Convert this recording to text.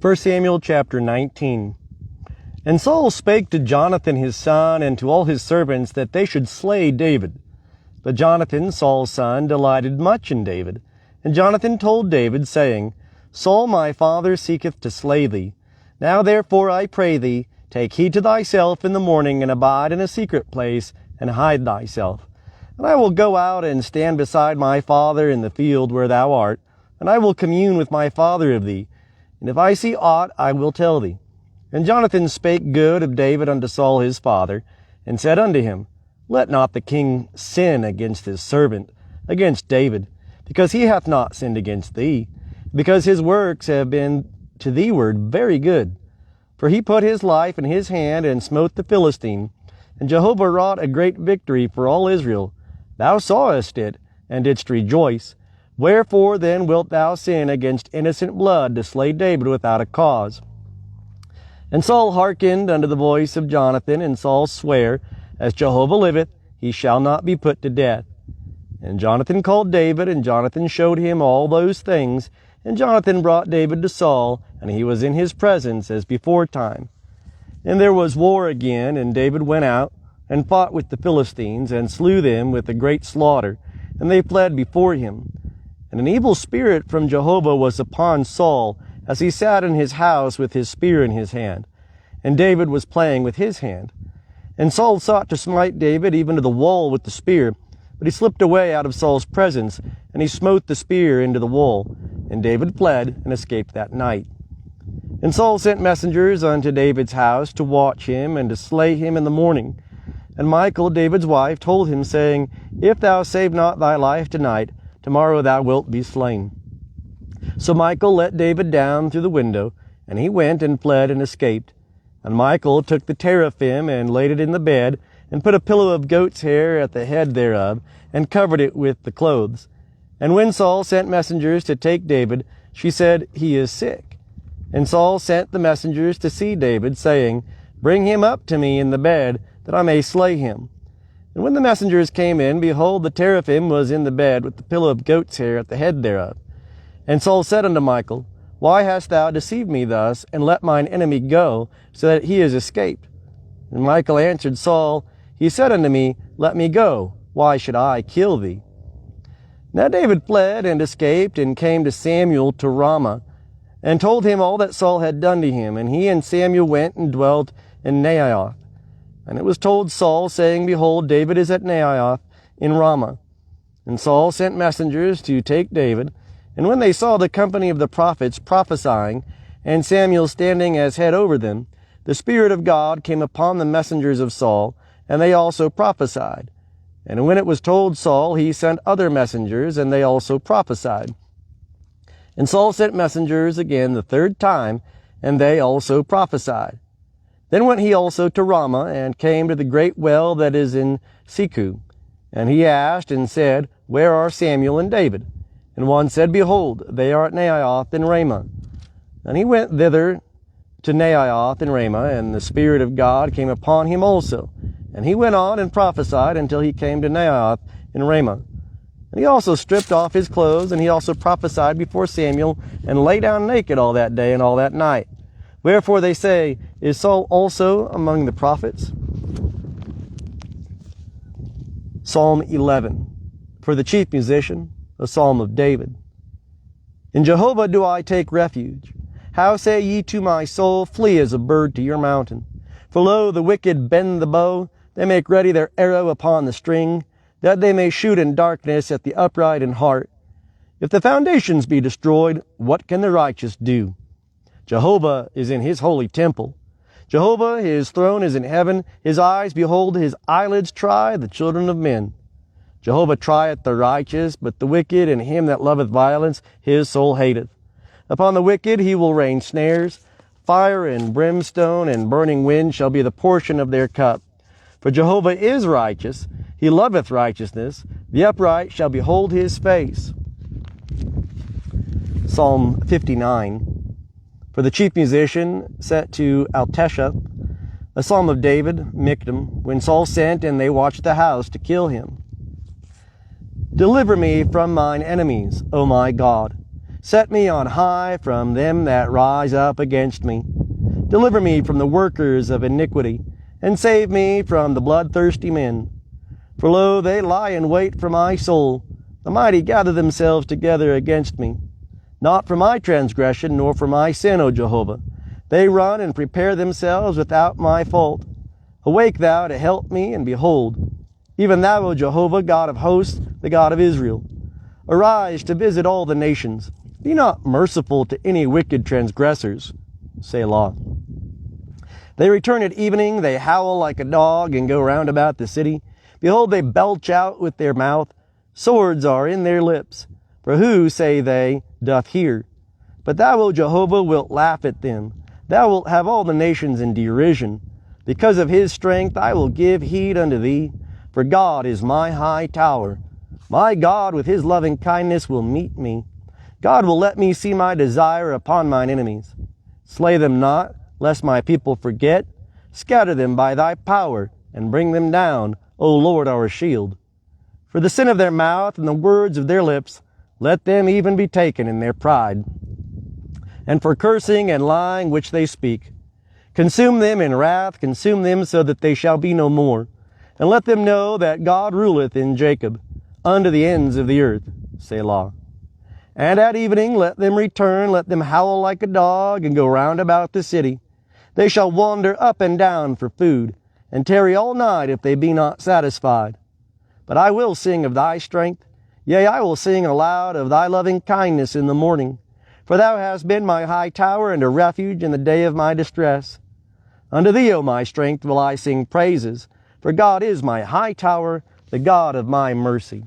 1 Samuel chapter 19. And Saul spake to Jonathan his son and to all his servants that they should slay David. But Jonathan, Saul's son, delighted much in David. And Jonathan told David, saying, Saul my father seeketh to slay thee. Now therefore I pray thee, take heed to thyself in the morning, and abide in a secret place, and hide thyself. And I will go out and stand beside my father in the field where thou art, and I will commune with my father of thee. And if I see aught, I will tell thee. And Jonathan spake good of David unto Saul his father, and said unto him, Let not the king sin against his servant, against David, because he hath not sinned against thee, because his works have been to thee ward very good. For he put his life in his hand, and smote the Philistine. And Jehovah wrought a great victory for all Israel. Thou sawest it, and didst rejoice. Wherefore then wilt thou sin against innocent blood to slay David without a cause? And Saul hearkened unto the voice of Jonathan, and Saul sware, As Jehovah liveth, he shall not be put to death. And Jonathan called David, and Jonathan showed him all those things. And Jonathan brought David to Saul, and he was in his presence as before time. And there was war again, and David went out, and fought with the Philistines, and slew them with a great slaughter, and they fled before him. And an evil spirit from Jehovah was upon Saul, as he sat in his house with his spear in his hand. And David was playing with his hand. And Saul sought to smite David even to the wall with the spear, but he slipped away out of Saul's presence, and he smote the spear into the wall. And David fled and escaped that night. And Saul sent messengers unto David's house to watch him and to slay him in the morning. And Michal, David's wife, told him, saying, If thou save not thy life tonight, tomorrow thou wilt be slain. So Michal let David down through the window, and he went and fled and escaped. And Michal took the teraphim and laid it in the bed, and put a pillow of goat's hair at the head thereof, and covered it with the clothes. And when Saul sent messengers to take David, she said, He is sick. And Saul sent the messengers to see David, saying, Bring him up to me in the bed, that I may slay him. And when the messengers came in, behold, the teraphim was in the bed with the pillow of goat's hair at the head thereof. And Saul said unto Michal, Why hast thou deceived me thus, and let mine enemy go, so that he is escaped? And Michal answered Saul, He said unto me, Let me go. Why should I kill thee? Now David fled and escaped, and came to Samuel to Ramah, and told him all that Saul had done to him. And he and Samuel went and dwelt in Naioth. And it was told Saul, saying, Behold, David is at Naioth in Ramah. And Saul sent messengers to take David. And when they saw the company of the prophets prophesying, and Samuel standing as head over them, the Spirit of God came upon the messengers of Saul, and they also prophesied. And when it was told Saul, he sent other messengers, and they also prophesied. And Saul sent messengers again the third time, and they also prophesied. Then went he also to Ramah, and came to the great well that is in Seku. And he asked and said, Where are Samuel and David? And one said, Behold, they are at Naioth in Ramah. And he went thither to Naioth in Ramah, and the Spirit of God came upon him also. And he went on and prophesied until he came to Naioth in Ramah. And he also stripped off his clothes, and he also prophesied before Samuel, and lay down naked all that day and all that night. Wherefore they say, Is Saul also among the prophets? Psalm 11. For the chief musician, a psalm of David. In Jehovah do I take refuge. How say ye to my soul, Flee as a bird to your mountain? For lo, the wicked bend the bow, they make ready their arrow upon the string, that they may shoot in darkness at the upright in heart. If the foundations be destroyed, what can the righteous do? Jehovah is in his holy temple. Jehovah, his throne is in heaven. His eyes behold, his eyelids try the children of men. Jehovah trieth the righteous, but the wicked and him that loveth violence his soul hateth. Upon the wicked he will rain snares. Fire and brimstone and burning wind shall be the portion of their cup. For Jehovah is righteous. He loveth righteousness. The upright shall behold his face. Psalm 59. For the chief musician, set to Altesheth, a psalm of David, Michtam, when Saul sent, and they watched the house to kill him. Deliver me from mine enemies, O my God. Set me on high from them that rise up against me. Deliver me from the workers of iniquity, and save me from the bloodthirsty men. For lo, they lie in wait for my soul. The mighty gather themselves together against me. Not for my transgression, nor for my sin, O Jehovah. They run and prepare themselves without my fault. Awake thou to help me, and behold, even thou, O Jehovah, God of hosts, the God of Israel. Arise to visit all the nations. Be not merciful to any wicked transgressors. Selah. They return at evening, they howl like a dog, and go round about the city. Behold, they belch out with their mouth. Swords are in their lips. For who, say they, doth hear? But thou, O Jehovah, wilt laugh at them. Thou wilt have all the nations in derision. Because of his strength I will give heed unto thee. For God is my high tower. My God with his loving kindness will meet me. God will let me see my desire upon mine enemies. Slay them not, lest my people forget. Scatter them by thy power, and bring them down, O Lord our shield. For the sin of their mouth and the words of their lips, let them even be taken in their pride. And for cursing and lying which they speak, consume them in wrath, consume them so that they shall be no more. And let them know that God ruleth in Jacob, unto the ends of the earth. Selah. And at evening let them return, let them howl like a dog, and go round about the city. They shall wander up and down for food, and tarry all night if they be not satisfied. But I will sing of thy strength, yea, I will sing aloud of thy loving kindness in the morning. For thou hast been my high tower and a refuge in the day of my distress. Unto thee, O my strength, will I sing praises, for God is my high tower, the God of my mercy.